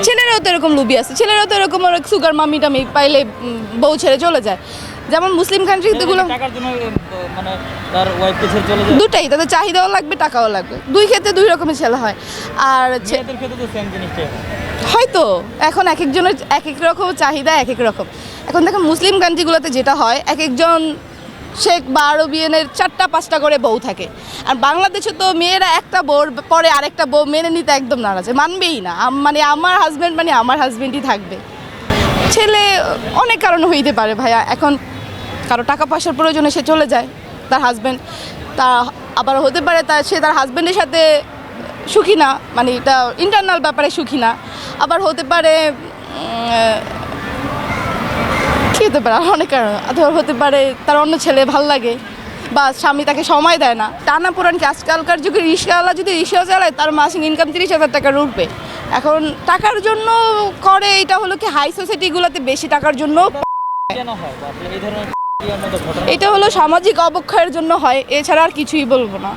ছেলেরাও তো এরকম লুবি আছে, ছেলেরাও তো এরকম সুগার মামি টামি পাইলে বউ ছেড়ে চলে যায়। যেমন মুসলিম কান্ট্রিগুলো টাকার জন্য মানে তার ওয়াইফকে ছেড়ে চলে যায়। দুটাই, তাদের চাহিদাও লাগবে টাকাও লাগবে, দুই ক্ষেত্রে দুই রকমের ছেলে হয়। আর মেয়েদের ক্ষেত্রে তো সেম জিনিসটাই হয়। হয়তো এখন এক একজনের এক এক রকম চাহিদা, এক এক রকম। এখন দেখো মুসলিম কান্ট্রিগুলোতে যেটা হয়, এক একজন শেখ বা আরবিয়ানের 4টা-5টা করে বউ থাকে। আর বাংলাদেশে তো মেয়েরা একটা বউর পরে আরেকটা বউ মেনে নিতে একদম নারাজ, মানবেই না। মানে আমার হাজব্যান্ড মানে আমার হাজব্যান্ডই থাকবে। ছেলে অনেক কারণ হইতে পারে ভাইয়া, এখন কারো টাকা পয়সার প্রয়োজনে সে চলে যায় তার হাজব্যান্ড, তা আবার হতে পারে সে তার হাজব্যান্ডের সাথে সুখী না, মানে এটা ইন্টারনাল ব্যাপারে সুখী না। আবার হতে পারে কী হতে পারে অনেক কারণ, অথবা হতে পারে তার অন্য ছেলে ভাল লাগে বা স্বামী তাকে সময় দেয় না। টানা পুরান কি আজকালকার যুগে রিক্সাওয়ালা যদি রিক্সা চালায় তার মাসিক ইনকাম 30,000 টাকার উঠবে। এখন টাকার জন্য করে, এটা হলো কি হাই সোসাইটিগুলোতে বেশি টাকার জন্য, কেন হয় বা আসলে এই ধরনের কি আমাদের ঘটনা? এটা হলো সামাজিক অবক্ষয়ের জন্য হয়, এছাড়া আর কিছুই বলবো না।